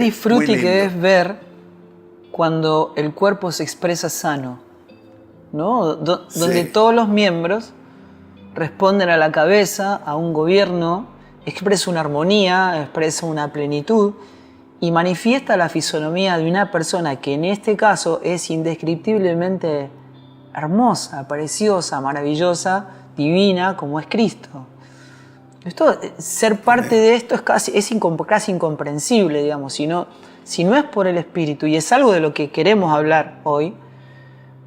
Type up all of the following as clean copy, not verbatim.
Disfrute que es ver cuando el cuerpo se expresa sano, ¿no? Donde todos los miembros responden a la cabeza, a un gobierno, expresa una armonía, expresa una plenitud y manifiesta la fisonomía de una persona que en este caso es indescriptiblemente hermosa, preciosa, maravillosa, divina, como es Cristo. Ser parte de esto es casi incomprensible, digamos, si no es por el Espíritu, y es algo de lo que queremos hablar hoy,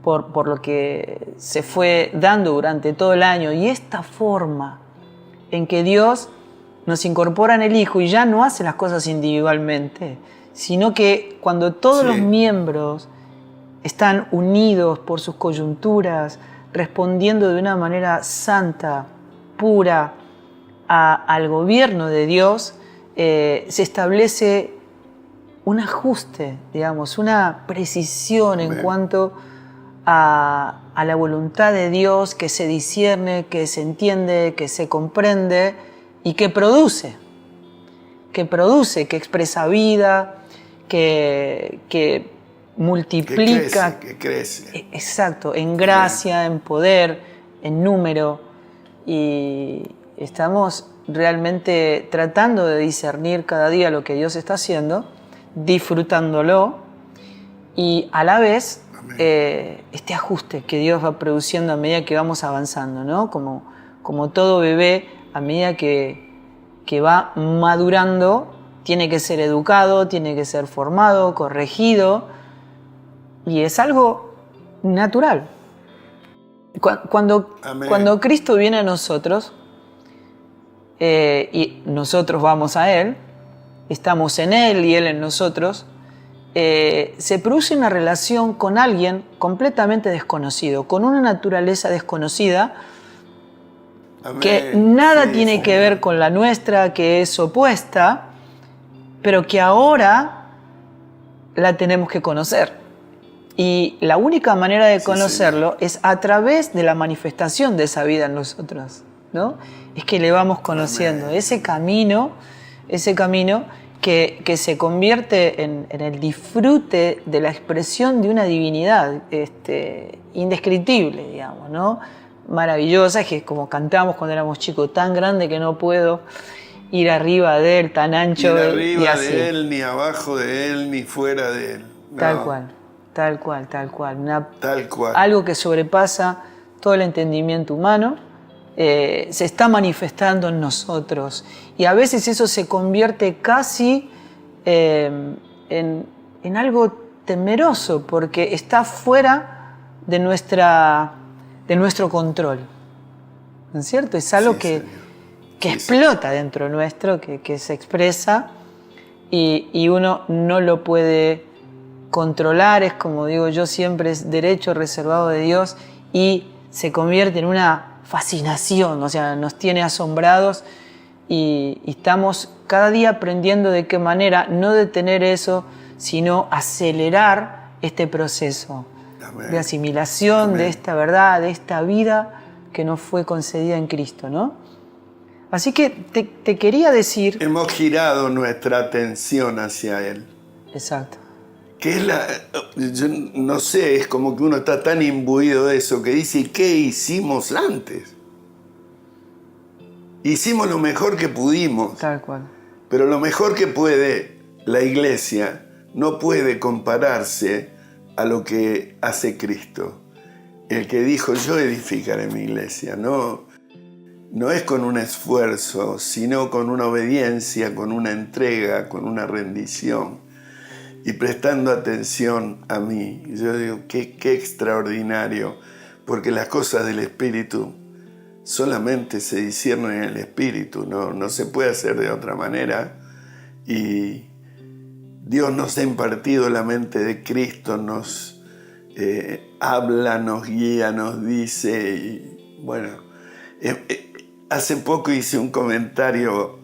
por lo que se fue dando durante todo el año, y esta forma en que Dios nos incorpora en el Hijo y ya no hace las cosas individualmente, sino que cuando todos los miembros están unidos por sus coyunturas, respondiendo de una manera santa, pura, al gobierno de Dios, se establece un ajuste, digamos, una precisión en cuanto a la voluntad de Dios que se discierne, que se entiende, que se comprende y que produce, que expresa vida, que multiplica, que crece. Exacto, en gracia, en poder, en número, y estamos realmente tratando de discernir cada día lo que Dios está haciendo, disfrutándolo y a la vez este ajuste que Dios va produciendo a medida que vamos avanzando, ¿no? Como todo bebé, a medida que va madurando, tiene que ser educado, tiene que ser formado, corregido, y es algo natural. Cuando Cristo viene a nosotros, y nosotros vamos a Él, estamos en Él y Él en nosotros, se produce una relación con alguien completamente desconocido, con una naturaleza desconocida. Amén. Que nada tiene que ver con la nuestra, que es opuesta, pero que ahora la tenemos que conocer. Y la única manera de conocerlo es a través de la manifestación de esa vida en nosotros, ¿no? Es que le vamos conociendo. Amén. Ese camino que se convierte en el disfrute de la expresión de una divinidad indescriptible, digamos, ¿no? Maravillosa, que como cantamos cuando éramos chicos, tan grande que no puedo ir arriba de él, tan ancho. Ni arriba de él, ni abajo de él, ni fuera de él. No. Tal cual. Tal cual. Algo que sobrepasa todo el entendimiento humano, se está manifestando en nosotros. Y a veces eso se convierte casi en algo temeroso, porque está fuera de nuestro control. ¿No es cierto? Es algo que explota dentro nuestro, que se expresa y uno no lo puede controlar. Es como digo yo siempre, es derecho reservado de Dios y se convierte en una fascinación, o sea, nos tiene asombrados y estamos cada día aprendiendo de qué manera no detener eso, sino acelerar este proceso. Amén. De asimilación. Amén. De esta verdad, de esta vida que nos fue concedida en Cristo, ¿no? Así que te quería decir... Hemos girado nuestra atención hacia Él. Exacto. Que es yo no sé, es como que uno está tan imbuido de eso que dice, ¿qué hicimos antes? Hicimos lo mejor que pudimos. Tal cual. Pero lo mejor que puede la iglesia no puede compararse a lo que hace Cristo. El que dijo, yo edificaré mi iglesia. No es con un esfuerzo, sino con una obediencia, con una entrega, con una rendición. Y prestando atención a mí. Yo digo, qué extraordinario, porque las cosas del Espíritu solamente se disciernen en el Espíritu, no se puede hacer de otra manera. Y Dios nos ha impartido la mente de Cristo, nos habla, nos guía, nos dice. Y bueno, hace poco hice un comentario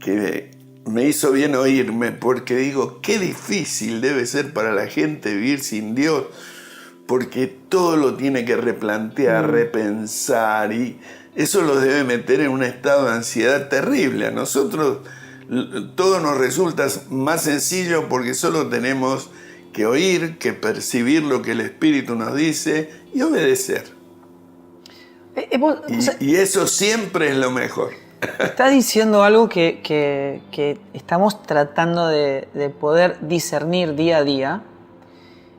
que me hizo bien oírme, porque digo, qué difícil debe ser para la gente vivir sin Dios, porque todo lo tiene que replantear, repensar, y eso los debe meter en un estado de ansiedad terrible. A nosotros todo nos resulta más sencillo porque solo tenemos que oír, que percibir lo que el Espíritu nos dice y obedecer. Y eso siempre es lo mejor. Estás diciendo algo que estamos tratando de poder discernir día a día.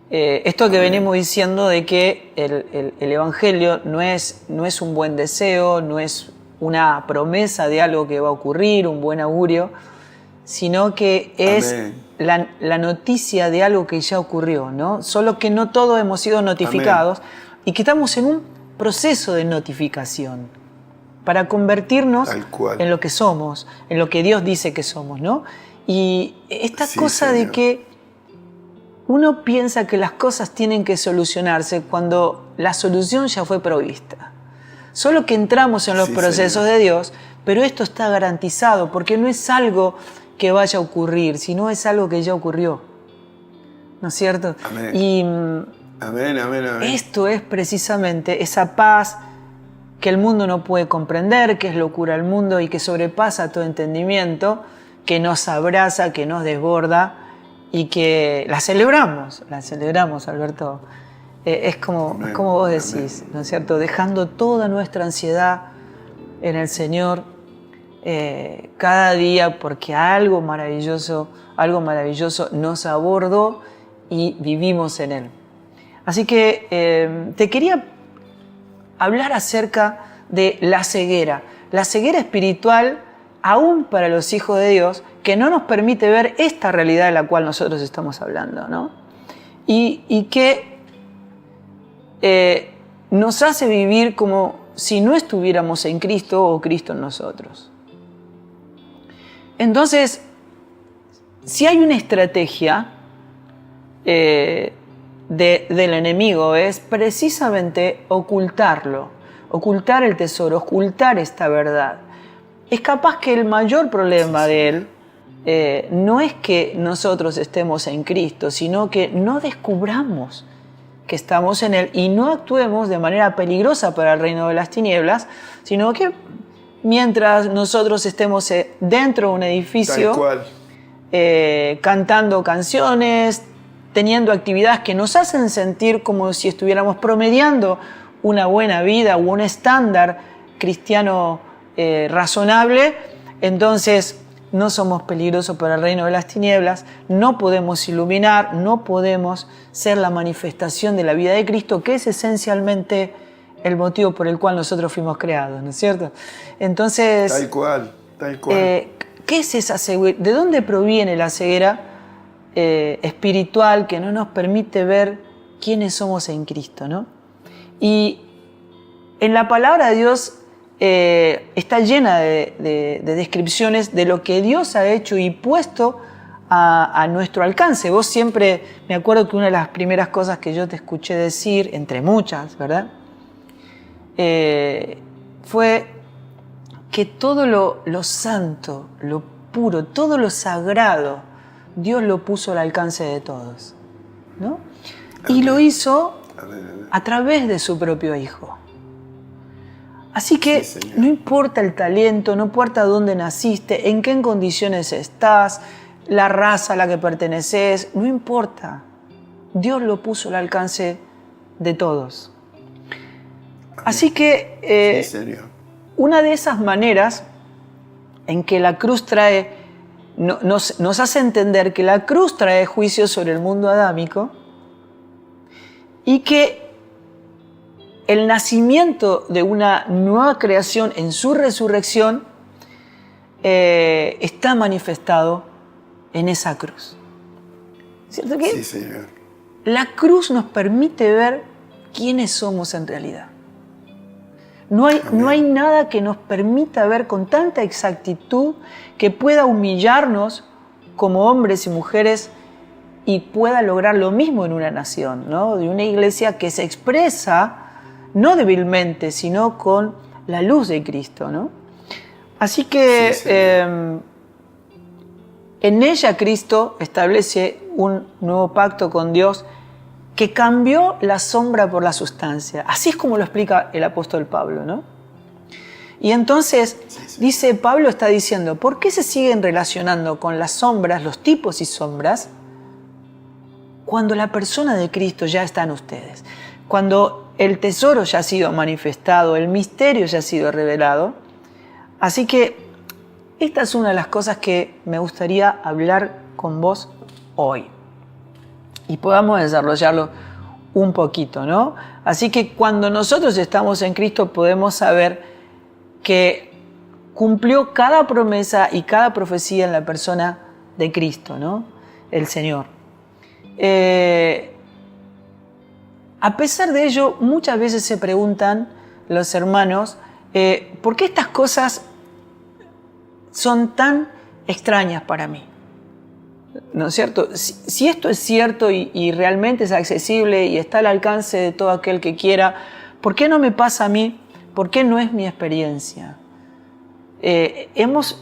Esto que venimos diciendo de que el Evangelio no es un buen deseo, no es una promesa de algo que va a ocurrir, un buen augurio, sino que es la noticia de algo que ya ocurrió, ¿no? Solo que no todos hemos sido notificados y que estamos en un proceso de notificación para convertirnos en lo que somos, en lo que Dios dice que somos, ¿no? Y esta cosa de que uno piensa que las cosas tienen que solucionarse cuando la solución ya fue provista. Solo que entramos en los procesos de Dios, pero esto está garantizado porque no es algo que vaya a ocurrir, sino es algo que ya ocurrió. ¿No es cierto? Amén. Y amén. Esto es precisamente esa paz que el mundo no puede comprender, que es locura al mundo y que sobrepasa todo entendimiento, que nos abraza, que nos desborda y que la celebramos, Alberto. Es como vos decís, ¿no es cierto? Dejando toda nuestra ansiedad en el Señor cada día, porque algo maravilloso nos abordó y vivimos en Él. Así que te quería hablar acerca de la ceguera espiritual, aún para los hijos de Dios, que no nos permite ver esta realidad de la cual nosotros estamos hablando, ¿no? Y que nos hace vivir como si no estuviéramos en Cristo o Cristo en nosotros. Entonces, si hay una estrategia del enemigo, es precisamente ocultar el tesoro, ocultar esta verdad. Es capaz que el mayor problema de él no es que nosotros estemos en Cristo, sino que no descubramos que estamos en Él y no actuemos de manera peligrosa para el reino de las tinieblas, sino que mientras nosotros estemos dentro de un edificio, cantando canciones, teniendo actividades que nos hacen sentir como si estuviéramos promediando una buena vida o un estándar cristiano razonable, entonces no somos peligrosos para el reino de las tinieblas, no podemos iluminar, no podemos ser la manifestación de la vida de Cristo, que es esencialmente el motivo por el cual nosotros fuimos creados, ¿no es cierto? Entonces, tal cual. ¿Qué es esa ceguera? ¿De dónde proviene la ceguera espiritual que no nos permite ver quiénes somos en Cristo, ¿no? Y en la palabra de Dios está llena de descripciones de lo que Dios ha hecho y puesto a nuestro alcance. Vos siempre, me acuerdo que una de las primeras cosas que yo te escuché decir, entre muchas, ¿verdad? Fue que todo lo santo, lo puro, todo lo sagrado, Dios lo puso al alcance de todos, ¿no? Y lo hizo a través de su propio Hijo. Así que no importa el talento, no importa dónde naciste, en qué condiciones estás, la raza a la que perteneces, no importa. Dios lo puso al alcance de todos. Así que una de esas maneras en que la cruz nos hace entender que la cruz trae juicio sobre el mundo adámico y que el nacimiento de una nueva creación en su resurrección está manifestado en esa cruz. ¿Cierto que? Sí, Señor. La cruz nos permite ver quiénes somos en realidad. No hay nada que nos permita ver con tanta exactitud que pueda humillarnos como hombres y mujeres y pueda lograr lo mismo en una nación, ¿no? De una iglesia que se expresa no débilmente, sino con la luz de Cristo, ¿no? Así que en ella Cristo establece un nuevo pacto con Dios que cambió la sombra por la sustancia. Así es como lo explica el apóstol Pablo, ¿no? Y entonces, dice Pablo, está diciendo, ¿por qué se siguen relacionando con las sombras, los tipos y sombras, cuando la persona de Cristo ya está en ustedes? Cuando el tesoro ya ha sido manifestado, el misterio ya ha sido revelado. Así que esta es una de las cosas que me gustaría hablar con vos hoy. Y podamos desarrollarlo un poquito, ¿no? Así que cuando nosotros estamos en Cristo podemos saber que cumplió cada promesa y cada profecía en la persona de Cristo, ¿no? El Señor. A pesar de ello, muchas veces se preguntan los hermanos, ¿por qué estas cosas son tan extrañas para mí? ¿No es cierto? Si esto es cierto y realmente es accesible y está al alcance de todo aquel que quiera, ¿por qué no me pasa a mí? ¿Por qué no es mi experiencia? Hemos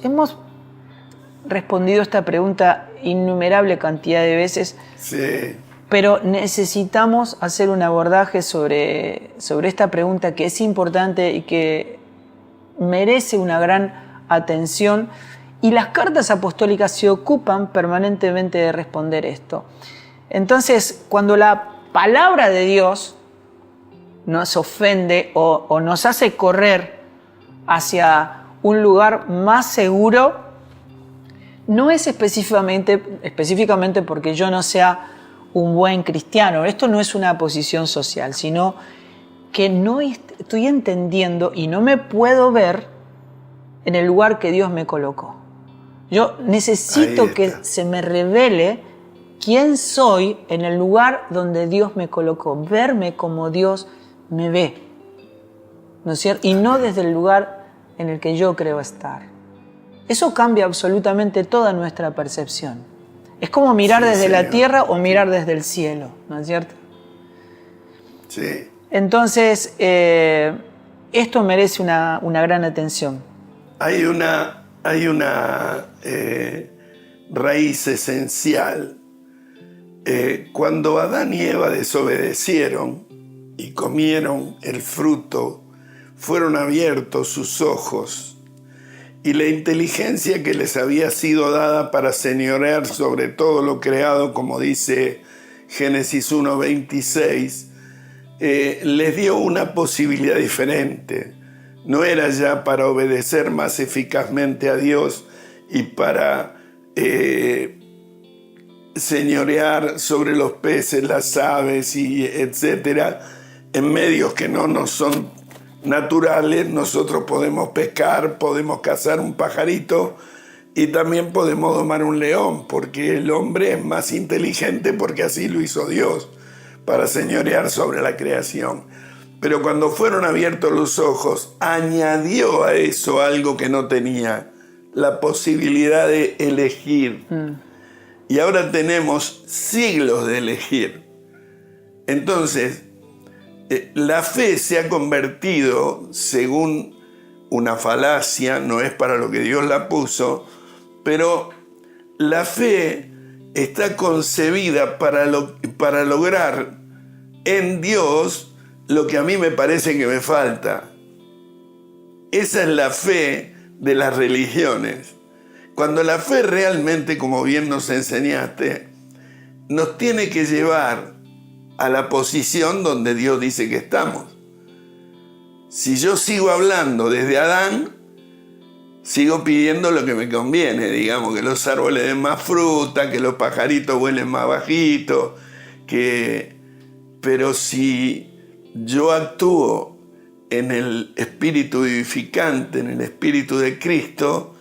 respondido esta pregunta innumerable cantidad de veces, Sí. pero necesitamos hacer un abordaje sobre esta pregunta que es importante y que merece una gran atención. Y las cartas apostólicas se ocupan permanentemente de responder esto. Entonces, cuando la palabra de Dios nos ofende o nos hace correr hacia un lugar más seguro, no es específicamente porque yo no sea un buen cristiano. Esto no es una posición social, sino que no estoy entendiendo y no me puedo ver en el lugar que Dios me colocó. Yo necesito que se me revele quién soy en el lugar donde Dios me colocó, verme como Dios me ve, ¿no es cierto? Y no desde el lugar en el que yo creo estar. Eso cambia absolutamente toda nuestra percepción. Es como mirar desde la tierra o mirar desde el cielo, ¿no es cierto? Sí. Entonces, esto merece una gran atención. Hay una raíz esencial. Cuando Adán y Eva desobedecieron y comieron el fruto, fueron abiertos sus ojos y la inteligencia que les había sido dada para señorear sobre todo lo creado, como dice Génesis 1:26, les dio una posibilidad diferente. No era ya para obedecer más eficazmente a Dios y para señorear sobre los peces, las aves y etcétera, en medios que no nos son naturales. Nosotros podemos pescar, podemos cazar un pajarito y también podemos domar un león, porque el hombre es más inteligente porque así lo hizo Dios, para señorear sobre la creación. Pero cuando fueron abiertos los ojos, añadió a eso algo que no tenía, la posibilidad de elegir. Y ahora tenemos siglos de elegir. Entonces, la fe se ha convertido, según una falacia, no es para lo que Dios la puso, pero la fe está concebida para lograr en Dios lo que a mí me parece que me falta. Esa es la fe de las religiones. Cuando la fe realmente, como bien nos enseñaste, nos tiene que llevar a la posición donde Dios dice que estamos. Si yo sigo hablando desde Adán, sigo pidiendo lo que me conviene, digamos, que los árboles den más fruta, que los pajaritos vuelen más bajito, pero si yo actúo en el espíritu vivificante, en el espíritu de Cristo,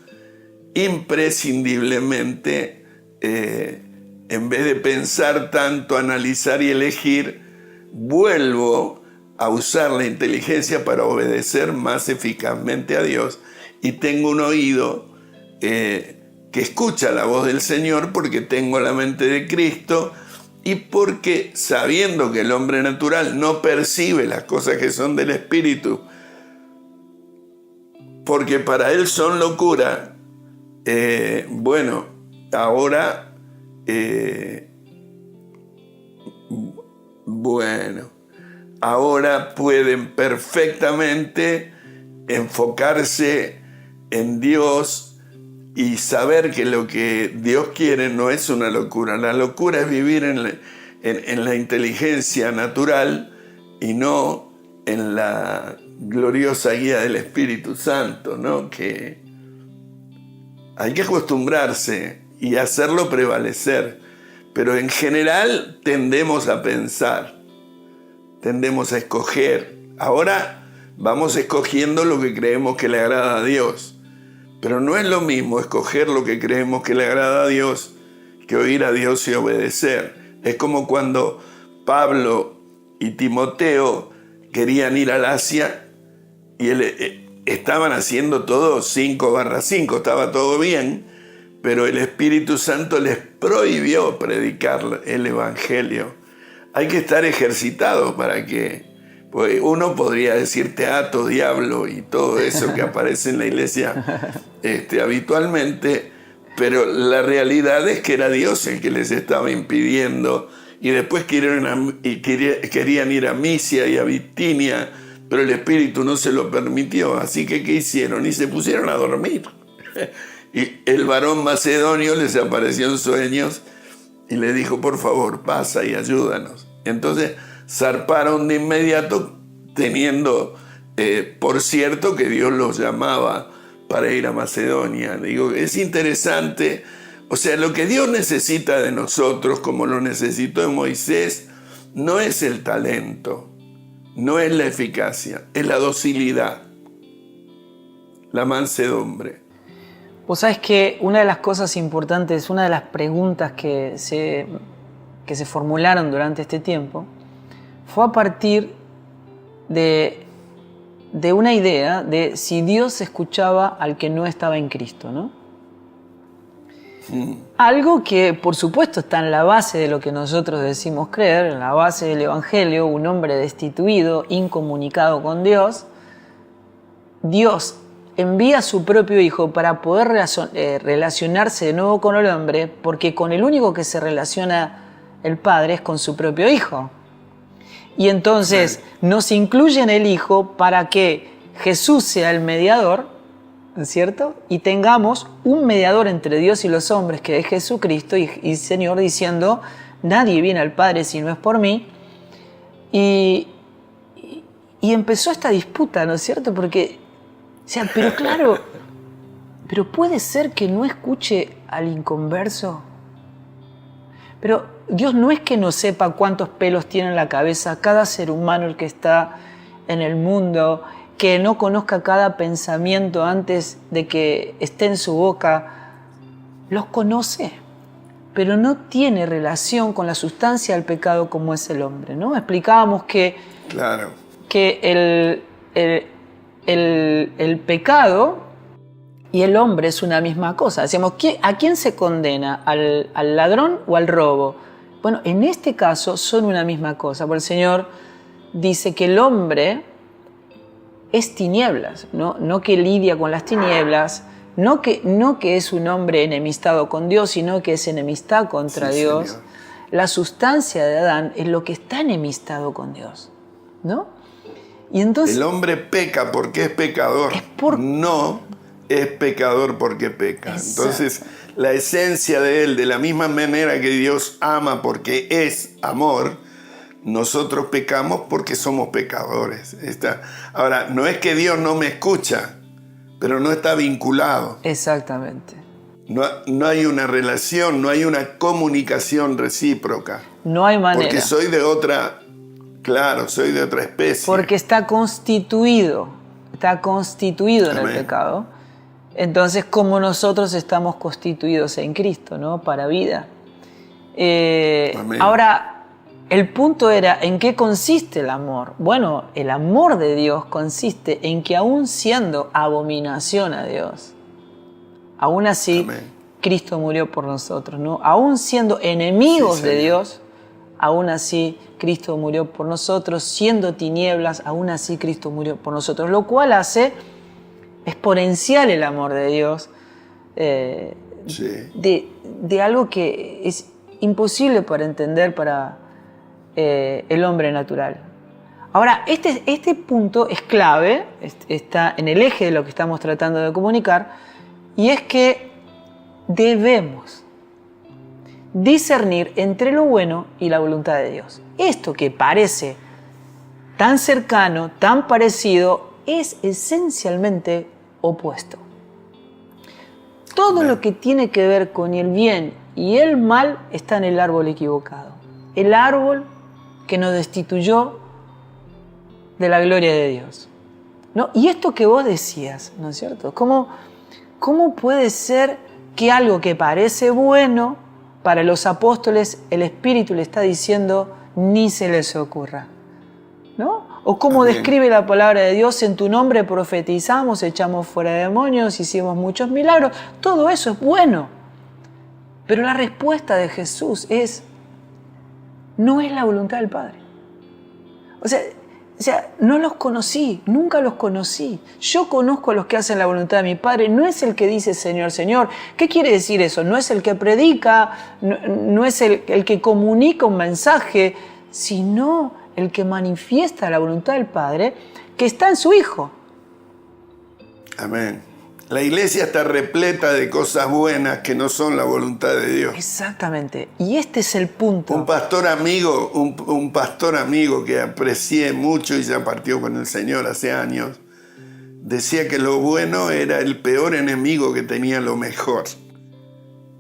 imprescindiblemente, en vez de pensar tanto, analizar y elegir, vuelvo a usar la inteligencia para obedecer más eficazmente a Dios y tengo un oído que escucha la voz del Señor porque tengo la mente de Cristo y porque, sabiendo que el hombre natural no percibe las cosas que son del Espíritu, porque para él son locura, ahora pueden perfectamente enfocarse en Dios y saber que lo que Dios quiere no es una locura. La locura es vivir en la inteligencia natural y no en la gloriosa guía del Espíritu Santo, ¿no? Que hay que acostumbrarse y hacerlo prevalecer, pero en general tendemos a pensar, tendemos a escoger. Ahora vamos escogiendo lo que creemos que le agrada a Dios, pero no es lo mismo escoger lo que creemos que le agrada a Dios que oír a Dios y obedecer. Es como cuando Pablo y Timoteo querían ir al Asia y estaban haciendo todo 5/5, estaba todo bien, pero el Espíritu Santo les prohibió predicar el Evangelio. Hay que estar ejercitado para que, pues uno podría decir teatro, diablo y todo eso que aparece en la iglesia habitualmente, pero la realidad es que era Dios el que les estaba impidiendo, y después querían ir a Misia y a Bitinia, pero el Espíritu no se lo permitió. Así que, ¿qué hicieron? Y se pusieron a dormir. Y el varón macedonio les apareció en sueños y le dijo: por favor, pasa y ayúdanos. Entonces zarparon de inmediato, teniendo por cierto que Dios los llamaba para ir a Macedonia. Digo, es interesante. O sea, lo que Dios necesita de nosotros, como lo necesitó de Moisés, no es el talento, no es la eficacia, es la docilidad, la mansedumbre. Vos sabés que una de las cosas importantes, una de las preguntas que se formularon durante este tiempo, fue a partir de una idea de si Dios escuchaba al que no estaba en Cristo, ¿no? Algo que, por supuesto, está en la base de lo que nosotros decimos creer, en la base del Evangelio. Un hombre destituido, incomunicado con Dios, Dios envía a su propio Hijo para poder relacionarse de nuevo con el hombre, porque con el único que se relaciona el Padre es con su propio Hijo. Y entonces nos incluye en el Hijo para que Jesús sea el mediador, ¿no es cierto? Y tengamos un mediador entre Dios y los hombres, que es Jesucristo, y Señor diciendo: nadie viene al Padre si no es por mí. Y empezó esta disputa, ¿no es cierto? Porque, o sea, pero claro, pero puede ser que no escuche al inconverso. Pero Dios no es que no sepa cuántos pelos tiene en la cabeza cada ser humano el que está en el mundo, que no conozca cada pensamiento antes de que esté en su boca. Los conoce, pero no tiene relación con la sustancia del pecado como es el hombre, ¿no? Explicábamos que, claro, que el pecado y el hombre es una misma cosa. Decíamos, ¿a quién se condena? ¿Al ladrón o al robo? Bueno, en este caso son una misma cosa, porque el Señor dice que el hombre es tinieblas, no que lidia con las tinieblas, no que es un hombre enemistado con Dios, sino que es enemistad contra Dios. Señor. La sustancia de Adán es lo que está enemistado con Dios, ¿no? Y entonces, el hombre peca porque es pecador, no es pecador porque peca. Exacto. Entonces, la esencia de él, de la misma manera que Dios ama porque es amor, nosotros pecamos porque somos pecadores. Ahora, no es que Dios no me escucha, pero no está vinculado. Exactamente. No hay una relación, no hay una comunicación recíproca. No hay manera. Porque soy de otra especie. Porque está constituido en el pecado. Entonces, como nosotros estamos constituidos en Cristo, ¿no? Para vida. Ahora, el punto era, ¿en qué consiste el amor? Bueno, el amor de Dios consiste en que aún siendo abominación a Dios, aún así Cristo murió por nosotros, ¿no? Aún siendo enemigos de Dios, aún así Cristo murió por nosotros. Siendo tinieblas, aún así Cristo murió por nosotros. Lo cual hace exponencial el amor de Dios, de algo que es imposible para entender para el hombre natural. Ahora, este punto es clave, está en el eje de lo que estamos tratando de comunicar, y es que debemos discernir entre lo bueno y la voluntad de Dios. Esto que parece tan cercano, tan parecido, es esencialmente opuesto. Todo lo que tiene que ver con el bien y el mal está en el árbol equivocado. El árbol que nos destituyó de la gloria de Dios, ¿no? Y esto que vos decías, ¿no es cierto? ¿Cómo puede ser que algo que parece bueno para los apóstoles, el Espíritu le está diciendo ni se les ocurra, ¿no? O cómo describe la palabra de Dios: en tu nombre profetizamos, echamos fuera demonios, hicimos muchos milagros. Todo eso es bueno. Pero la respuesta de Jesús no es la voluntad del Padre. O sea, no los conocí, nunca los conocí. Yo conozco a los que hacen la voluntad de mi Padre. No es el que dice Señor, Señor. ¿Qué quiere decir eso? No es el que predica, no es el que comunica un mensaje, sino el que manifiesta la voluntad del Padre que está en su Hijo. Amén. La iglesia está repleta de cosas buenas que no son la voluntad de Dios. Exactamente. Y este es el punto. Un pastor amigo que aprecié mucho y ya partió con el Señor hace años, decía que lo bueno era el peor enemigo que tenía lo mejor.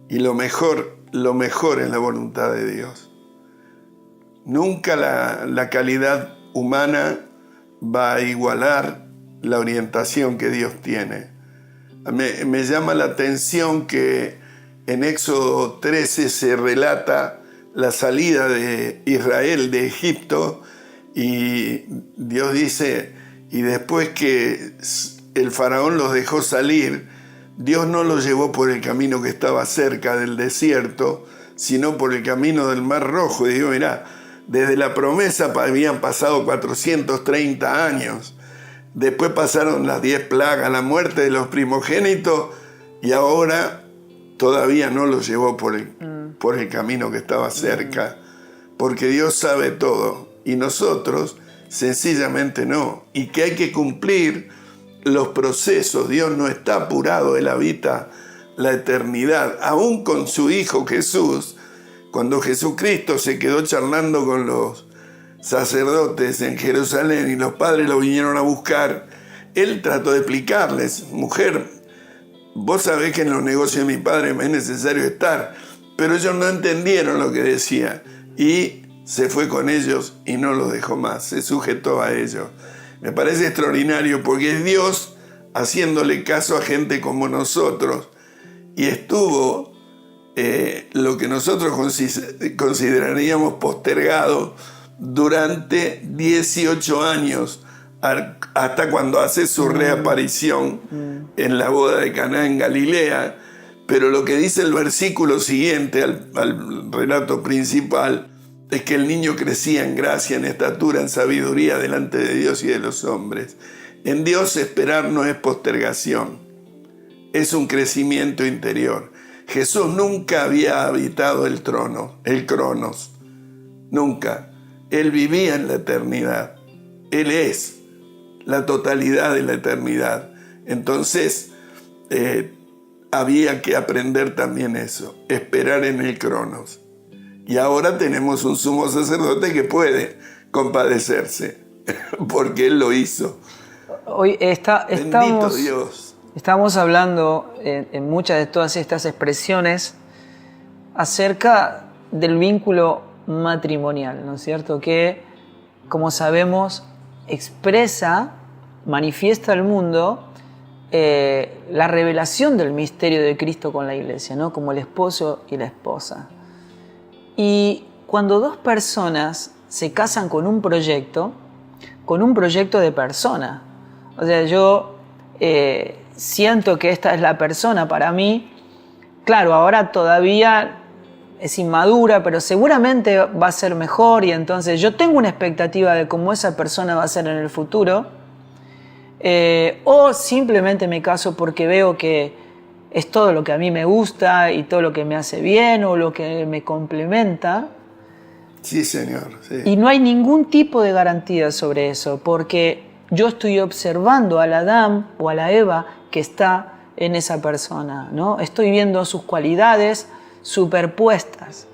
Y lo mejor es la voluntad de Dios. Nunca la calidad humana va a igualar la orientación que Dios tiene. Me llama la atención que en Éxodo 13 se relata la salida de Israel de Egipto y Dios dice, y después que el faraón los dejó salir, Dios no los llevó por el camino que estaba cerca del desierto, sino por el camino del Mar Rojo. Y digo, mirá, desde la promesa habían pasado 430 años. Después pasaron las 10 plagas, la muerte de los primogénitos, y ahora todavía no los llevó por el camino que estaba cerca, porque Dios sabe todo y nosotros sencillamente no, y que hay que cumplir los procesos. Dios no está apurado, Él habita la eternidad, aún con su Hijo Jesús. Cuando Jesucristo se quedó charlando con los sacerdotes en Jerusalén y los padres lo vinieron a buscar, Él trató de explicarles: mujer, vos sabés que en los negocios de mi padre me es necesario estar. Pero ellos no entendieron lo que decía y se fue con ellos y no los dejó más, se sujetó a ellos. Me parece extraordinario porque es Dios haciéndole caso a gente como nosotros, y estuvo lo que nosotros consideraríamos postergado durante 18 años, hasta cuando hace su reaparición en la boda de Caná en Galilea. Pero lo que dice el versículo siguiente al relato principal es que el niño crecía en gracia, en estatura, en sabiduría delante de Dios y de los hombres. En Dios esperar no es postergación, es un crecimiento interior. Jesús nunca había habitado el trono, el cronos, nunca. Él vivía en la eternidad. Él es la totalidad de la eternidad. Entonces, había que aprender también eso, esperar en el cronos. Y ahora tenemos un sumo sacerdote que puede compadecerse, porque Él lo hizo. Hoy Bendito Dios. Estamos hablando en muchas de todas estas expresiones acerca del vínculo matrimonial, ¿no es cierto? Que, como sabemos, manifiesta al mundo la revelación del misterio de Cristo con la iglesia, ¿no? Como el esposo y la esposa. Y cuando dos personas se casan con un proyecto de persona, o sea, yo siento que esta es la persona para mí. Claro, ahora todavía es inmadura, pero seguramente va a ser mejor, y entonces yo tengo una expectativa de cómo esa persona va a ser en el futuro. O simplemente me caso porque veo que es todo lo que a mí me gusta y todo lo que me hace bien o lo que me complementa. Sí, Señor. Sí. Y no hay ningún tipo de garantía sobre eso, porque yo estoy observando al Adán o a la Eva que está en esa persona, ¿no? Estoy viendo sus cualidades superpuestas,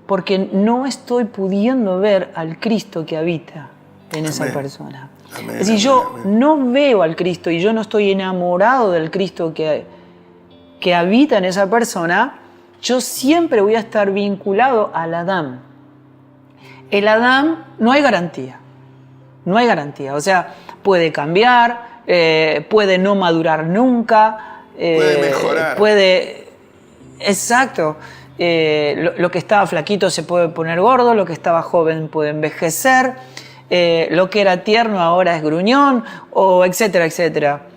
porque no estoy pudiendo ver al Cristo que habita en esa persona. Amén, Es decir, yo no veo al Cristo y yo no estoy enamorado del Cristo que habita en esa persona, yo siempre voy a estar vinculado al Adán. El Adán no hay garantía, no hay garantía, o sea, puede cambiar, puede no madurar nunca, puede mejorar. Exacto, lo que estaba flaquito se puede poner gordo, lo que estaba joven puede envejecer, lo que era tierno ahora es gruñón, o etcétera, etcétera.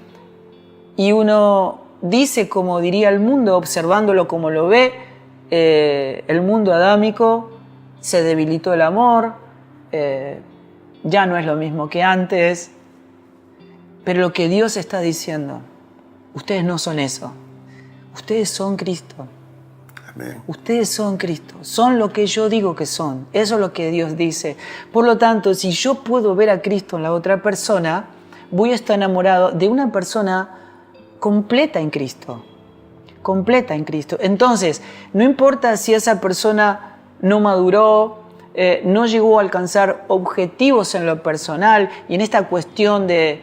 Y uno dice, como diría el mundo, observándolo como lo ve, el mundo adámico, se debilitó el amor, ya no es lo mismo que antes, pero lo que Dios está diciendo, ustedes no son eso, ustedes son Cristo. Amén. Ustedes son Cristo, son lo que yo digo que son, eso es lo que Dios dice. Por lo tanto, si yo puedo ver a Cristo en la otra persona, voy a estar enamorado de una persona completa en Cristo, completa en Cristo. Entonces, no importa si esa persona no maduró, no llegó a alcanzar objetivos en lo personal y en esta cuestión de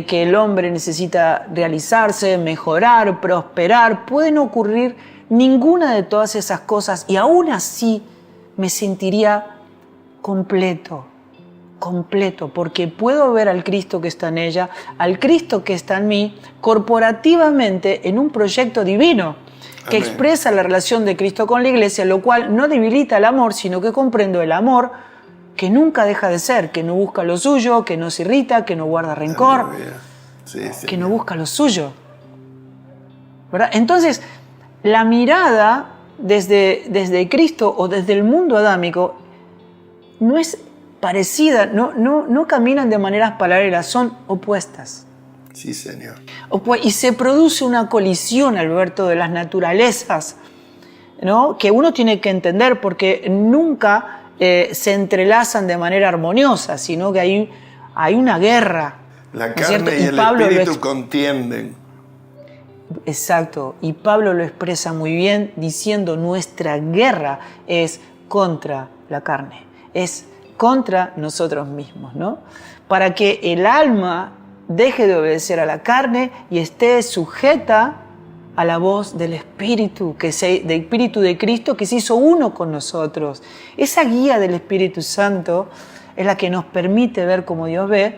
que el hombre necesita realizarse, mejorar, prosperar, pueden ocurrir ninguna de todas esas cosas y aún así me sentiría completo, porque puedo ver al Cristo que está en ella, al Cristo que está en mí, corporativamente en un proyecto divino que Amén. expresa la relación de Cristo con la iglesia, lo cual no debilita el amor, sino que comprendo el amor que nunca deja de ser, que no busca lo suyo, que no se irrita, que no guarda rencor, que no busca lo suyo. ¿Verdad? Entonces, la mirada desde Cristo o desde el mundo adámico no es parecida, no caminan de maneras paralelas, son opuestas. Sí, Señor. Y se produce una colisión, Alberto, de las naturalezas, ¿no? Que uno tiene que entender porque nunca se entrelazan de manera armoniosa, sino que hay una guerra. La carne y el espíritu contienden. Exacto, y Pablo lo expresa muy bien diciendo nuestra guerra es contra la carne, es contra nosotros mismos, ¿no? Para que el alma deje de obedecer a la carne y esté sujeta a la voz del Espíritu, del Espíritu de Cristo que se hizo uno con nosotros. Esa guía del Espíritu Santo es la que nos permite ver como Dios ve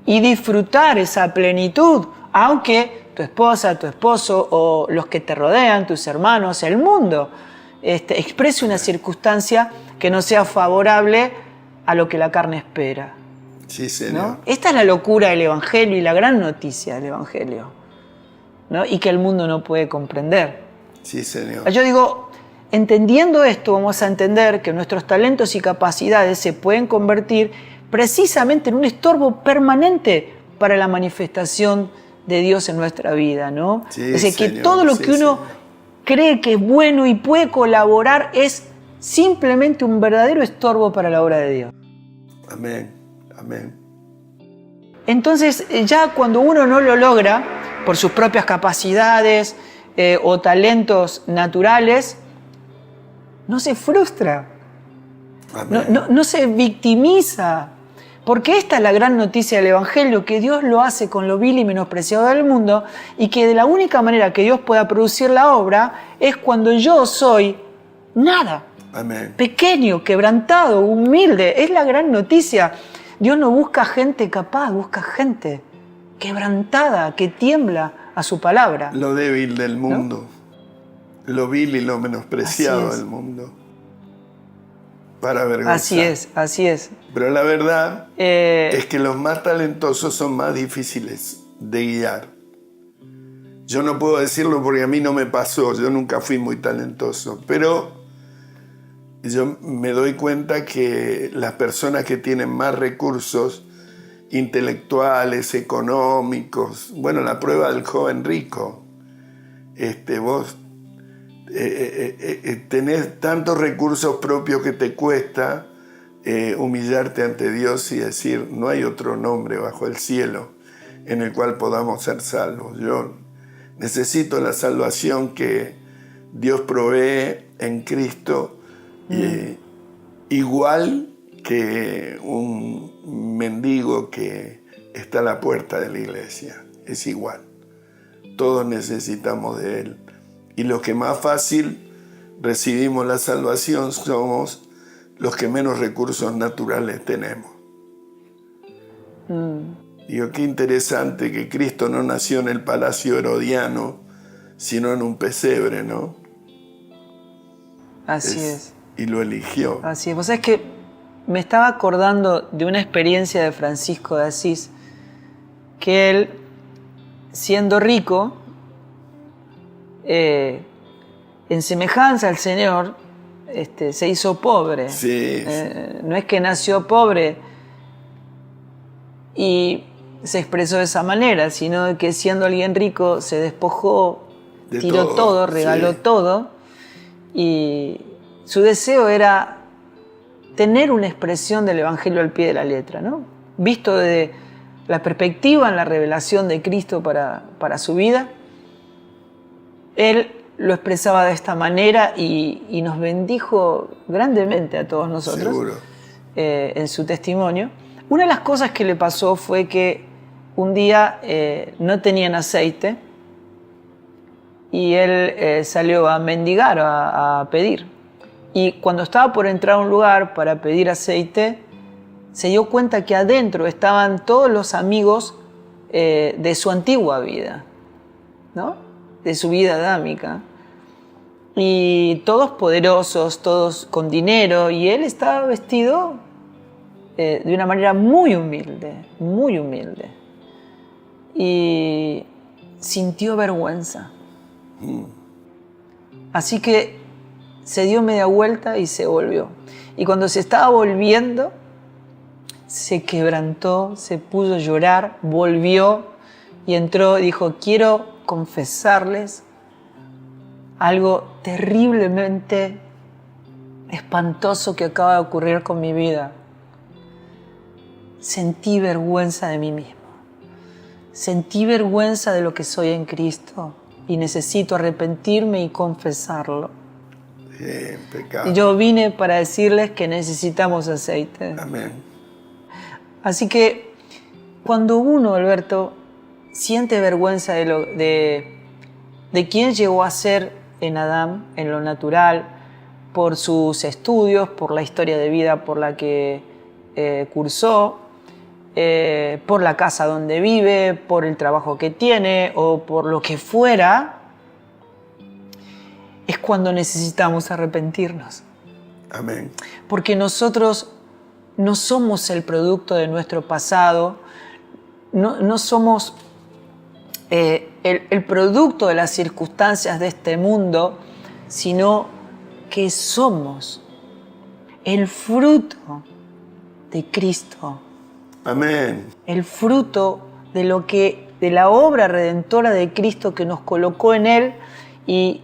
y disfrutar esa plenitud, aunque tu esposa, tu esposo o los que te rodean, tus hermanos, el mundo, exprese una circunstancia que no sea favorable a lo que la carne espera. Sí, Señor. ¿No? Esta es la locura del Evangelio y la gran noticia del Evangelio, ¿no? Y que el mundo no puede comprender. Sí, Señor. Yo digo, entendiendo esto, vamos a entender que nuestros talentos y capacidades se pueden convertir precisamente en un estorbo permanente para la manifestación de Dios en nuestra vida, ¿no? Sí, es decir, Señor, que todo lo que uno cree que es bueno y puede colaborar es simplemente un verdadero estorbo para la obra de Dios. Amén, amén. Entonces, ya cuando uno no lo logra por sus propias capacidades o talentos naturales, no se frustra, no se victimiza. Porque esta es la gran noticia del Evangelio, que Dios lo hace con lo vil y menospreciado del mundo y que de la única manera que Dios pueda producir la obra es cuando yo soy nada. Amén. Pequeño, quebrantado, humilde. Es la gran noticia. Dios no busca gente capaz, busca gente quebrantada, que tiembla a su palabra. Lo débil del mundo, ¿no? Lo vil y lo menospreciado del mundo. Para avergonzar. Así es. Pero la verdad es que los más talentosos son más difíciles de guiar. Yo no puedo decirlo porque a mí no me pasó, yo nunca fui muy talentoso, pero yo me doy cuenta que las personas que tienen más recursos intelectuales, económicos, bueno, la prueba del joven rico, vos tenés tantos recursos propios que te cuesta humillarte ante Dios y decir, no hay otro nombre bajo el cielo en el cual podamos ser salvos. Yo necesito la salvación que Dios provee en Cristo, igual que un mendigo que está a la puerta de la iglesia. Es igual. Todos necesitamos de Él. Y los que más fácil recibimos la salvación somos los que menos recursos naturales tenemos. Digo, qué interesante que Cristo no nació en el palacio herodiano, sino en un pesebre, ¿no? Así es. Y lo eligió. Así es. Vos sabés que me estaba acordando de una experiencia de Francisco de Asís, que él, siendo rico, en semejanza al Señor, se hizo pobre. Sí. No es que nació pobre y se expresó de esa manera, sino que siendo alguien rico se despojó, tiró todo, regaló todo, y su deseo era tener una expresión del Evangelio al pie de la letra, ¿no? Visto desde la perspectiva en la revelación de Cristo para su vida, él lo expresaba de esta manera y nos bendijo grandemente a todos nosotros. Seguro. En su testimonio. Una de las cosas que le pasó fue que un día no tenían aceite y él salió a mendigar, a pedir. Y cuando estaba por entrar a un lugar para pedir aceite, se dio cuenta que adentro estaban todos los amigos de su antigua vida, ¿no? De su vida adámica. Y todos poderosos, todos con dinero, y él estaba vestido de una manera muy humilde, muy humilde. Y sintió vergüenza. Así que se dio media vuelta y se volvió. Y cuando se estaba volviendo, se quebrantó, se puso a llorar, volvió y entró y dijo, quiero confesarles algo terriblemente espantoso que acaba de ocurrir con mi vida. Sentí vergüenza de mí mismo. Sentí vergüenza de lo que soy en Cristo y necesito arrepentirme y confesarlo. Pecado. Y yo vine para decirles que necesitamos aceite. Amén. Así que cuando uno, Alberto, siente vergüenza de quién llegó a ser en Adán, en lo natural, por sus estudios, por la historia de vida por la que cursó, por la casa donde vive, por el trabajo que tiene o por lo que fuera, es cuando necesitamos arrepentirnos. Amén. Porque nosotros no somos el producto de nuestro pasado, no somos el producto de las circunstancias de este mundo, sino que somos el fruto de Cristo. Amén. El fruto de la obra redentora de Cristo que nos colocó en Él y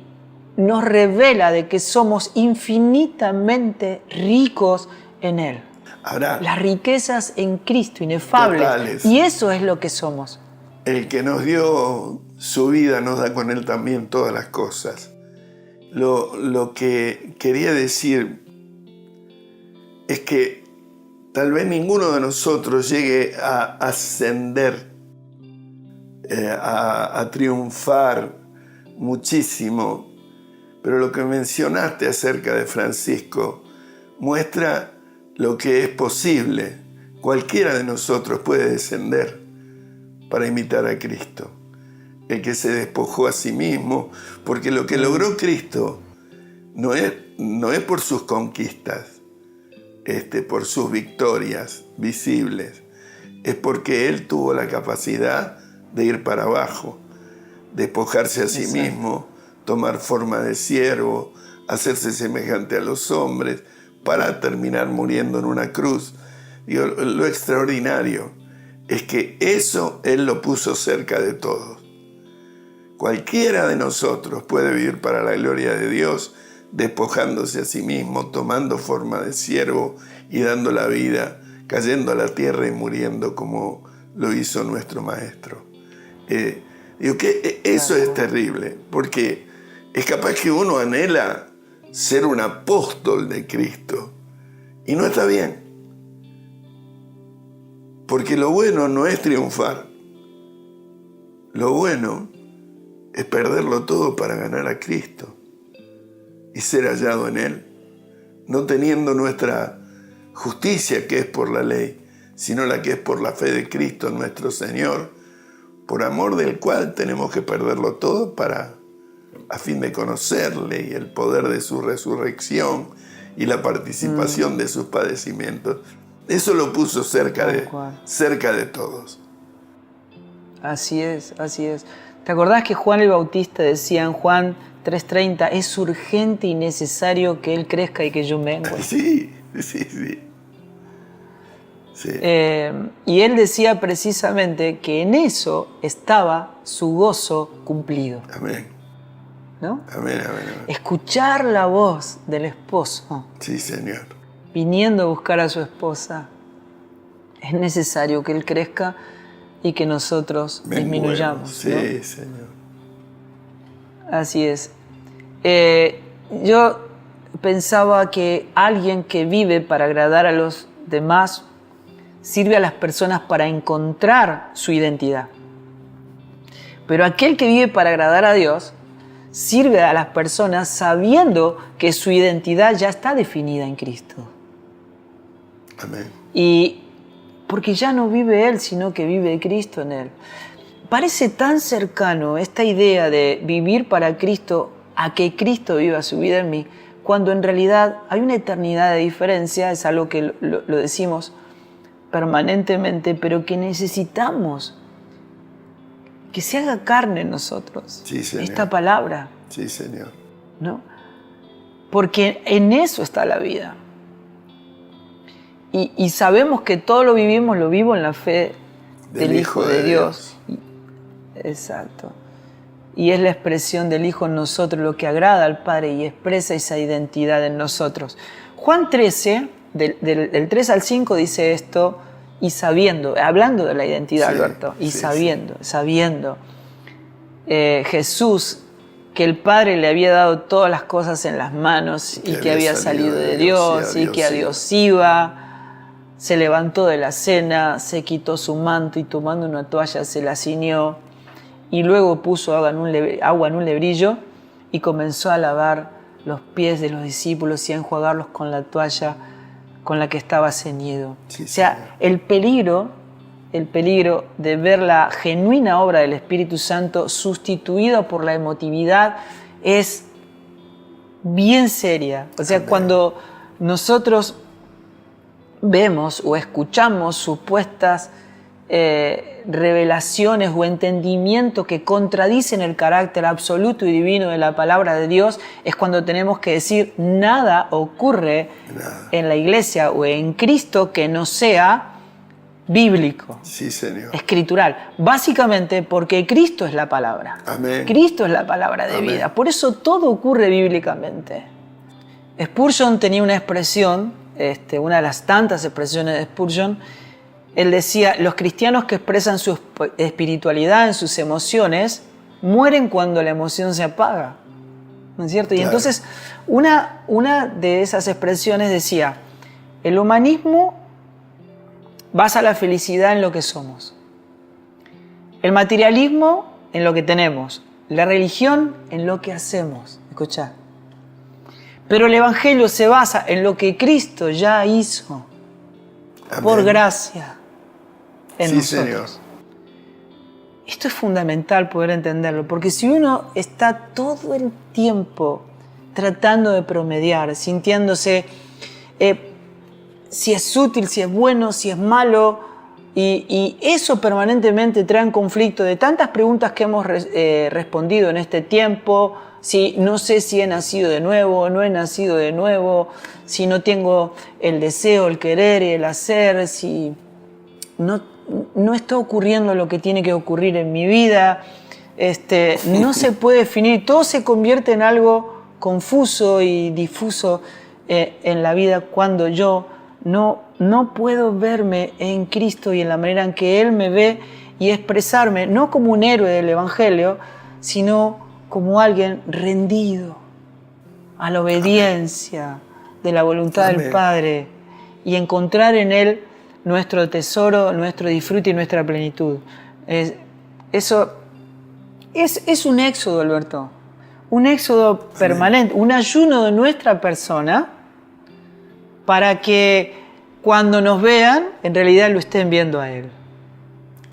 nos revela de que somos infinitamente ricos en Él. Ahora, las riquezas en Cristo, inefables. Totales. Y eso es lo que somos. El que nos dio su vida nos da con Él también todas las cosas. Lo que quería decir es que tal vez ninguno de nosotros llegue a ascender, a triunfar muchísimo, pero lo que mencionaste acerca de Francisco muestra lo que es posible. Cualquiera de nosotros puede descender para imitar a Cristo, el que se despojó a sí mismo, porque lo que logró Cristo no es por sus conquistas, por sus victorias visibles, es porque Él tuvo la capacidad de ir para abajo, despojarse a sí mismo, tomar forma de siervo, hacerse semejante a los hombres, para terminar muriendo en una cruz. Digo, lo extraordinario es que eso Él lo puso cerca de todos. Cualquiera de nosotros puede vivir para la gloria de Dios despojándose a sí mismo, tomando forma de siervo y dando la vida, cayendo a la tierra y muriendo como lo hizo nuestro Maestro. Digo que eso es terrible, porque es capaz que uno anhela ser un apóstol de Cristo y no está bien, porque lo bueno no es triunfar, lo bueno es perderlo todo para ganar a Cristo y ser hallado en Él, no teniendo nuestra justicia que es por la ley, sino la que es por la fe de Cristo nuestro Señor, por amor del cual tenemos que perderlo todo a fin de conocerle y el poder de su resurrección y la participación de sus padecimientos. Eso lo puso cerca de todos. Así es, así es. ¿Te acordás que Juan el Bautista decía en Juan 3:30, es urgente y necesario que Él crezca y que yo mengue? Sí. Y Él decía precisamente que en eso estaba su gozo cumplido. Amén. ¿No? Amén. Escuchar la voz del esposo. Sí, Señor. Viniendo a buscar a su esposa. Es necesario que Él crezca y que nosotros disminuyamos. Sí, ¿no? Señor. Así es. Yo pensaba que alguien que vive para agradar a los demás sirve a las personas para encontrar su identidad. Pero aquel que vive para agradar a Dios sirve a las personas sabiendo que su identidad ya está definida en Cristo. Amén. Y porque ya no vive Él, sino que vive Cristo en Él. Parece tan cercano esta idea de vivir para Cristo a que Cristo viva su vida en mí, cuando en realidad hay una eternidad de diferencia, es algo que lo decimos permanentemente, pero que necesitamos que se haga carne en nosotros. Sí, Señor. Esta palabra. Sí, Señor. ¿No? Porque en eso está la vida. Y sabemos que todo lo vivo en la fe del Hijo de Dios. Exacto. Y es la expresión del Hijo en nosotros lo que agrada al Padre y expresa esa identidad en nosotros. Juan 13, del 3 al 5 dice esto, y sabiendo, hablando de la identidad, sí, Alberto, y sí, sabiendo, Jesús, que el Padre le había dado todas las cosas en las manos y que había salido de Dios y que a Dios iba, se levantó de la cena, se quitó su manto y tomando una toalla se la ciñó y luego puso agua en un lebrillo y comenzó a lavar los pies de los discípulos y a enjuagarlos con la toalla con la que estaba ceñido. Sí, o sea, el peligro de ver la genuina obra del Espíritu Santo sustituida por la emotividad es bien seria. O sea, cuando nosotros vemos o escuchamos supuestas revelaciones o entendimientos que contradicen el carácter absoluto y divino de la palabra de Dios, es cuando tenemos que decir nada ocurre en la iglesia o en Cristo que no sea bíblico, sí, Señor, escritural, básicamente porque Cristo es la palabra. Amén. Cristo es la palabra de vida, por eso todo ocurre bíblicamente. Spurgeon tenía una expresión, una de las tantas expresiones de Spurgeon. Él decía, los cristianos que expresan su espiritualidad en sus emociones mueren cuando la emoción se apaga, ¿no es cierto? Claro. Y entonces una de esas expresiones decía, el humanismo basa la felicidad en lo que somos, el materialismo en lo que tenemos, la religión en lo que hacemos. Escuchá. Pero el evangelio se basa en lo que Cristo ya hizo. Amén. Por gracia en nosotros. Señor. Esto es fundamental poder entenderlo, porque si uno está todo el tiempo tratando de promediar, sintiéndose si es útil, si es bueno, si es malo, y eso permanentemente trae un conflicto de tantas preguntas que hemos respondido en este tiempo, si no sé si he nacido de nuevo, no he nacido de nuevo, si no tengo el deseo, el querer y el hacer, si no está ocurriendo lo que tiene que ocurrir en mi vida, no se puede definir, todo se convierte en algo confuso y difuso en la vida cuando yo no puedo verme en Cristo y en la manera en que Él me ve y expresarme, no como un héroe del Evangelio, sino como alguien rendido a la obediencia de la voluntad del Padre y encontrar en Él nuestro tesoro, nuestro disfrute y nuestra plenitud. Eso es un éxodo, Alberto, un éxodo permanente, un ayuno de nuestra persona para que cuando nos vean, en realidad lo estén viendo a Él.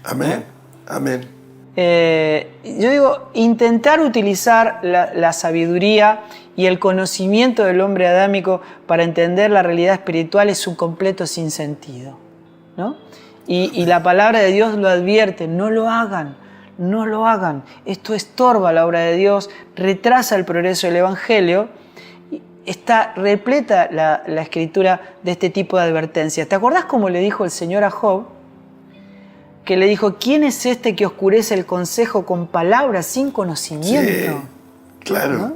Amén, amén. Yo digo, intentar utilizar la sabiduría y el conocimiento del hombre adámico para entender la realidad espiritual es un completo sinsentido, ¿no? Y la palabra de Dios lo advierte, no lo hagan, no lo hagan. Esto estorba la obra de Dios, retrasa el progreso del Evangelio. Está repleta la Escritura de este tipo de advertencias. ¿Te acordás cómo le dijo el Señor a Job? Que le dijo, ¿quién es este que oscurece el consejo con palabras sin conocimiento? Sí, claro. ¿No?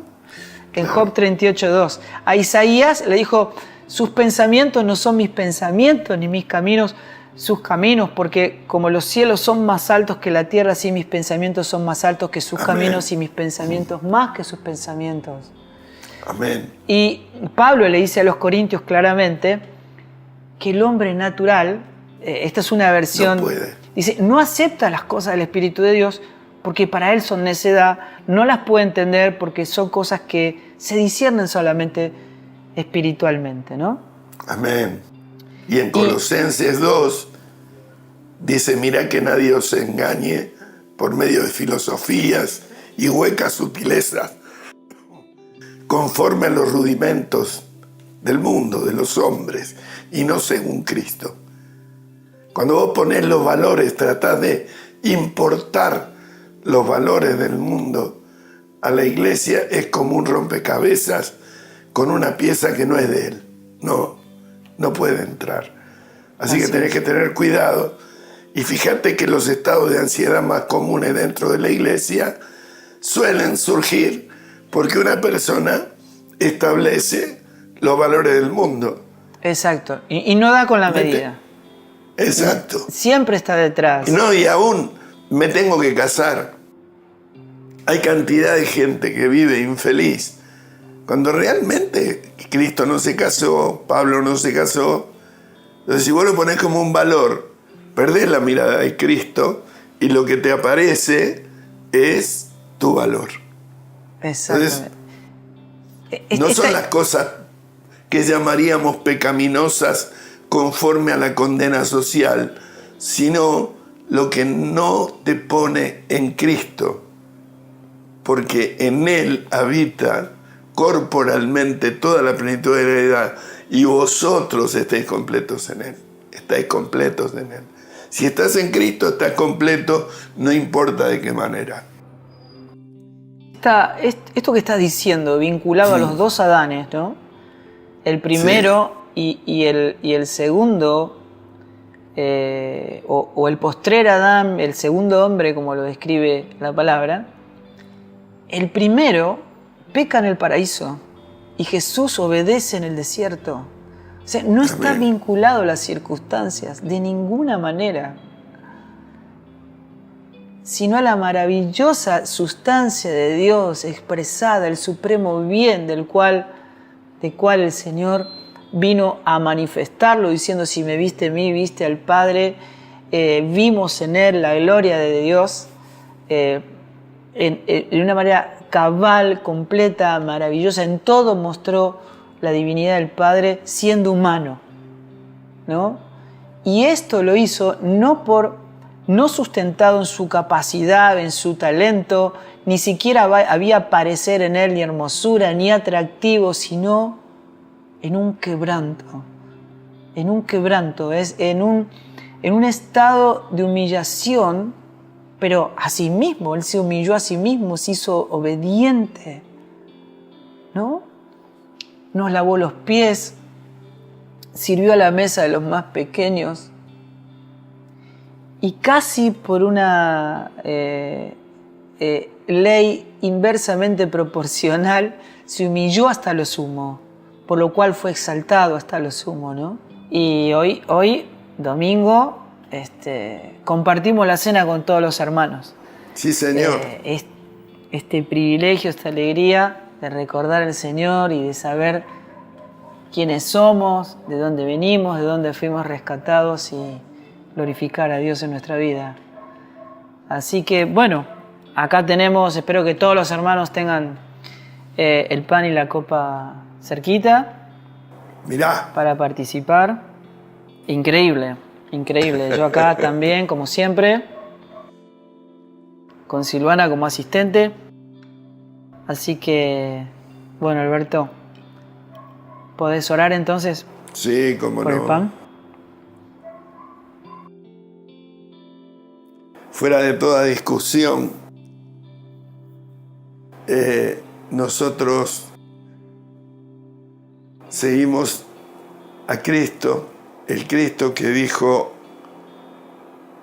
En Job 38:2. A Isaías le dijo, sus pensamientos no son mis pensamientos, ni mis caminos sus caminos, porque como los cielos son más altos que la tierra, así mis pensamientos son más altos que sus caminos y mis pensamientos más que sus pensamientos. Amén. Y Pablo le dice a los corintios claramente que el hombre natural, esta es una versión, no puede. Dice, no acepta las cosas del Espíritu de Dios porque para él son necedad, no las puede entender porque son cosas que se disciernen solamente espiritualmente, ¿no? Amén. Y en Colosenses 2 dice, mira que nadie os engañe por medio de filosofías y huecas sutilezas, conforme a los rudimentos del mundo, de los hombres, y no según Cristo. Cuando vos ponés los valores, tratás de importar los valores del mundo a la iglesia, es como un rompecabezas con una pieza que no es de él. No puede entrar. Así que tenés que tener cuidado. Y fíjate que los estados de ansiedad más comunes dentro de la iglesia suelen surgir porque una persona establece los valores del mundo. Exacto. Y no da con la medida. Exacto. Siempre está detrás. Y aún me tengo que casar. Hay cantidad de gente que vive infeliz. Cuando realmente Cristo no se casó, Pablo no se casó. Entonces, si vos lo ponés como un valor, perdés la mirada de Cristo y lo que te aparece es tu valor. Exactamente. Entonces, no son las cosas que llamaríamos pecaminosas conforme a la condena social, sino lo que no te pone en Cristo, porque en Él habita corporalmente toda la plenitud de la deidad y vosotros estáis completos en Él. Estáis completos en Él. Si estás en Cristo, estás completo, no importa de qué manera. Esto que estás diciendo, vinculado a los dos Adanes, ¿no? El primero y el segundo, o el postrer Adán, el segundo hombre, como lo describe la palabra. El primero peca en el paraíso y Jesús obedece en el desierto. O sea, no está vinculado a las circunstancias de ninguna manera, sino a la maravillosa sustancia de Dios expresada, el supremo bien del cual el Señor vino a manifestarlo, diciendo, si me viste a mí, viste al Padre. Vimos en Él la gloria de Dios en una manera cabal, completa, maravillosa. En todo mostró la divinidad del Padre siendo humano, ¿no? Y esto lo hizo no sustentado en su capacidad, en su talento, ni siquiera había parecer en él ni hermosura, ni atractivo, sino en un quebranto. En un quebranto, en un estado de humillación, pero a sí mismo. Él se humilló a sí mismo, se hizo obediente, ¿no? Nos lavó los pies, sirvió a la mesa de los más pequeños. Y casi por una ley inversamente proporcional, se humilló hasta lo sumo, por lo cual fue exaltado hasta lo sumo, ¿no? Y hoy domingo, compartimos la cena con todos los hermanos. Sí, Señor. Este privilegio, esta alegría de recordar al Señor y de saber quiénes somos, de dónde venimos, de dónde fuimos rescatados y glorificar a Dios en nuestra vida. Así que, bueno, acá tenemos, espero que todos los hermanos tengan el pan y la copa cerquita. Mirá. Para participar. Increíble, increíble. Yo acá también, como siempre, con Silvana como asistente. Así que, bueno, Alberto, ¿podés orar entonces? Sí, cómo por no. el pan. Fuera de toda discusión, nosotros seguimos a Cristo, el Cristo que dijo,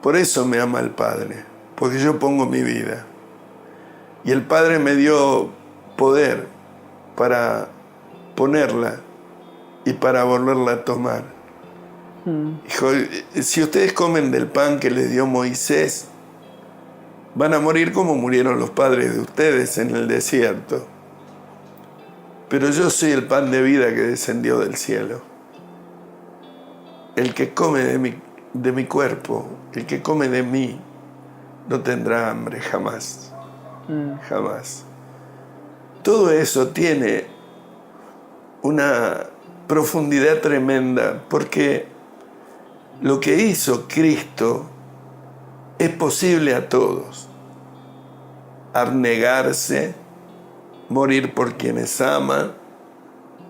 por eso me ama el Padre, porque yo pongo mi vida. Y el Padre me dio poder para ponerla y para volverla a tomar. Dijo, si ustedes comen del pan que les dio Moisés, van a morir como murieron los padres de ustedes en el desierto. Pero yo soy el pan de vida que descendió del cielo. El que come de mi cuerpo, el que come de mí, no tendrá hambre jamás. Jamás. Todo eso tiene una profundidad tremenda, porque lo que hizo Cristo es posible a todos. Abnegarse, morir por quienes ama,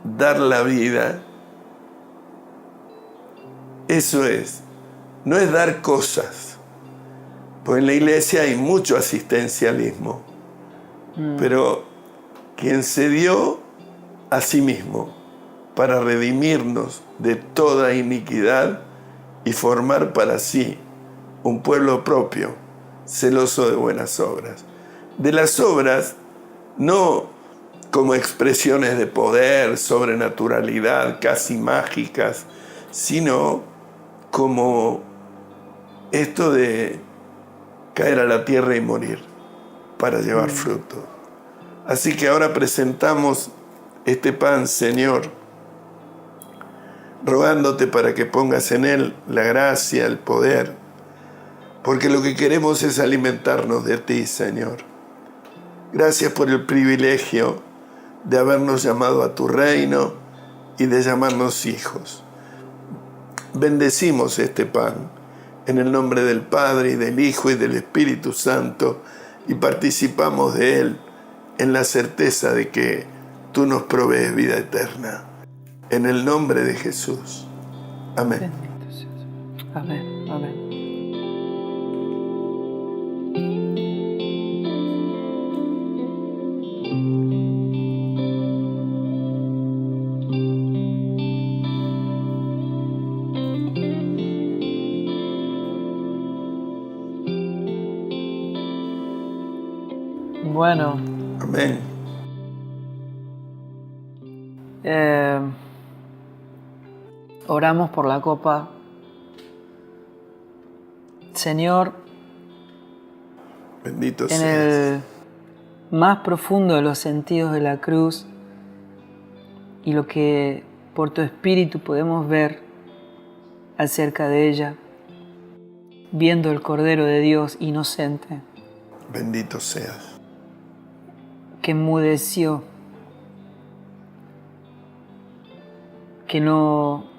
dar la vida. Eso es. No es dar cosas. Pues en la iglesia hay mucho asistencialismo. Pero quien se dio a sí mismo para redimirnos de toda iniquidad y formar para sí un pueblo propio, celoso de buenas obras. De las obras, no como expresiones de poder, sobrenaturalidad, casi mágicas, sino como esto de caer a la tierra y morir para llevar fruto. Así que ahora presentamos este pan, Señor, rogándote para que pongas en él la gracia, el poder, porque lo que queremos es alimentarnos de ti, Señor. Gracias por el privilegio de habernos llamado a tu reino y de llamarnos hijos. Bendecimos este pan en el nombre del Padre y del Hijo y del Espíritu Santo y participamos de él en la certeza de que tú nos provees vida eterna. En el nombre de Jesús. Amén. Amén. Amén. Bueno. Amén. Oramos por la copa. Señor, bendito en seas. el más profundo de los sentidos de la cruz y lo que por tu Espíritu podemos ver acerca de ella, viendo el Cordero de Dios inocente, bendito seas, que enmudeció, que no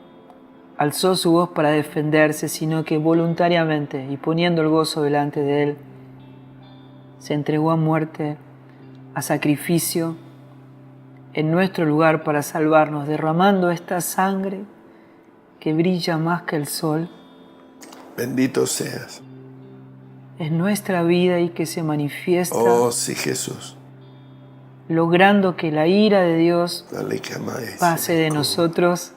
alzó su voz para defenderse, sino que voluntariamente y poniendo el gozo delante de él, se entregó a muerte, a sacrificio, en nuestro lugar para salvarnos, derramando esta sangre que brilla más que el sol. Bendito seas. Es nuestra vida y que se manifiesta. Oh, sí, Jesús. Logrando que la ira de Dios pase de nosotros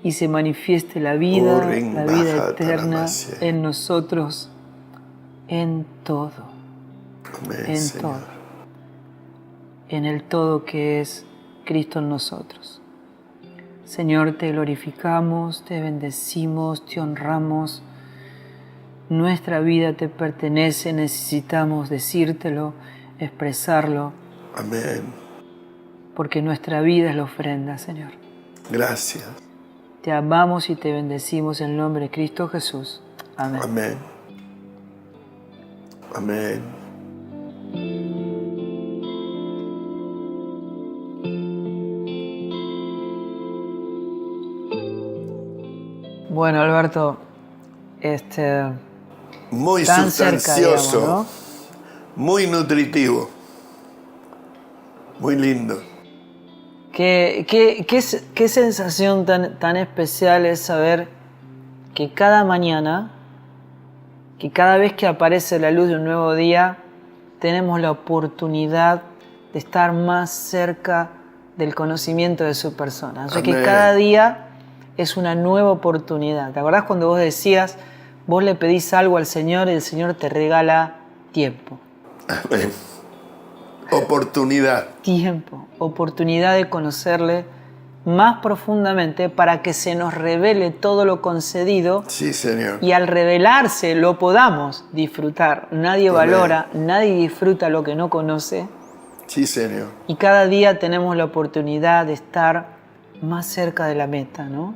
y se manifieste la vida eterna en nosotros, en todo. Amén, en Señor. todo, en el todo que es Cristo en nosotros. Señor, te glorificamos, te bendecimos, te honramos. Nuestra vida te pertenece, necesitamos decírtelo, expresarlo, Amén. porque nuestra vida es la ofrenda, Señor. Gracias. Te amamos y te bendecimos en el nombre de Cristo Jesús. Amén. Amén. Amén. Bueno, Alberto, Muy tan cerca, sustancioso, digamos, ¿no? muy nutritivo, muy lindo. Qué sensación tan especial es saber que cada mañana, que cada vez que aparece la luz de un nuevo día, tenemos la oportunidad de estar más cerca del conocimiento de su persona. O sea, que Amén. cada día es una nueva oportunidad. ¿Te acordás cuando vos decías, vos le pedís algo al Señor y el Señor te regala tiempo? Amén. Oportunidad. Tiempo, oportunidad de conocerle más profundamente para que se nos revele todo lo concedido Sí, Señor. y al revelarse lo podamos disfrutar. Nadie Amén. valora, nadie disfruta lo que no conoce Sí, Señor. y cada día tenemos la oportunidad de estar más cerca de la meta, ¿no?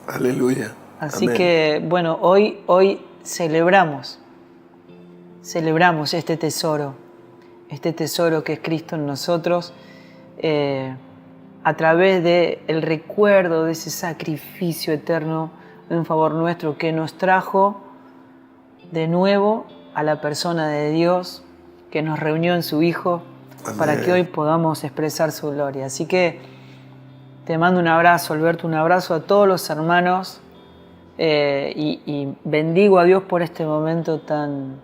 Aleluya. Así Amén. que, bueno, hoy celebramos este tesoro que es Cristo en nosotros, a través del recuerdo de ese sacrificio eterno en favor nuestro que nos trajo de nuevo a la persona de Dios, que nos reunió en su Hijo, Amén. para que hoy podamos expresar su gloria. Así que te mando un abrazo, Alberto, un abrazo a todos los hermanos, y bendigo a Dios por este momento tan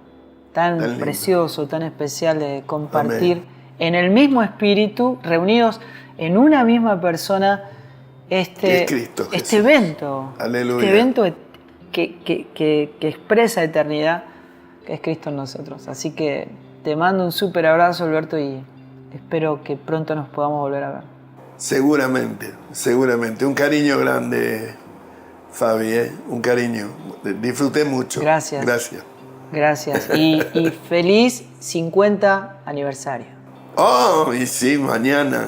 lindo. precioso, tan especial de compartir Amén. en el mismo espíritu, reunidos en una misma persona, Que es Cristo Jesús. este evento. Aleluya. Este evento que expresa eternidad, que es Cristo en nosotros. Así que te mando un súper abrazo, Alberto, y espero que pronto nos podamos volver a ver. Seguramente, seguramente. Un cariño grande, Fabi, ¿eh? Un cariño. Disfruté mucho. Gracias. Gracias. Gracias. Y feliz 50 aniversario. Oh, y sí, mañana.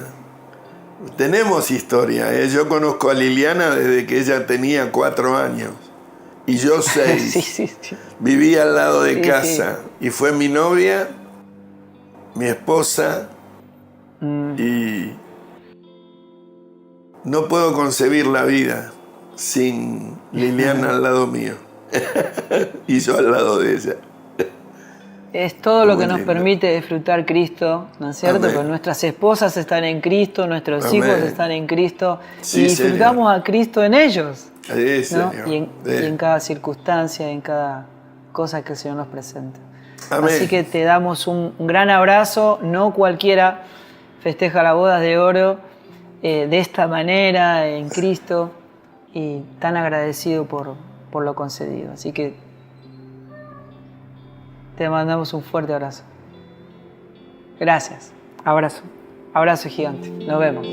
Tenemos historia, ¿eh? Yo conozco a Liliana desde que ella tenía 4 años. Y yo 6. Sí. Vivía al lado de Sí, casa. Y fue mi novia, mi esposa. Y no puedo concebir la vida sin Liliana al lado mío. Y yo al lado de ella. Es todo lo Muy que nos lindo. permite disfrutar Cristo, ¿no es cierto? Amén. Porque nuestras esposas están en Cristo, nuestros Amén. hijos están en Cristo, Sí, y disfrutamos a Cristo en ellos, Sí, ¿no? Señor. Y en Sí. cada circunstancia, en cada cosa que el Señor nos presenta. Amén. Así que te damos un gran abrazo. No cualquiera festeja las bodas de oro de esta manera, en Cristo, y tan agradecido por lo concedido. Así que te mandamos un fuerte abrazo. Gracias. Abrazo. Abrazo gigante. Nos vemos.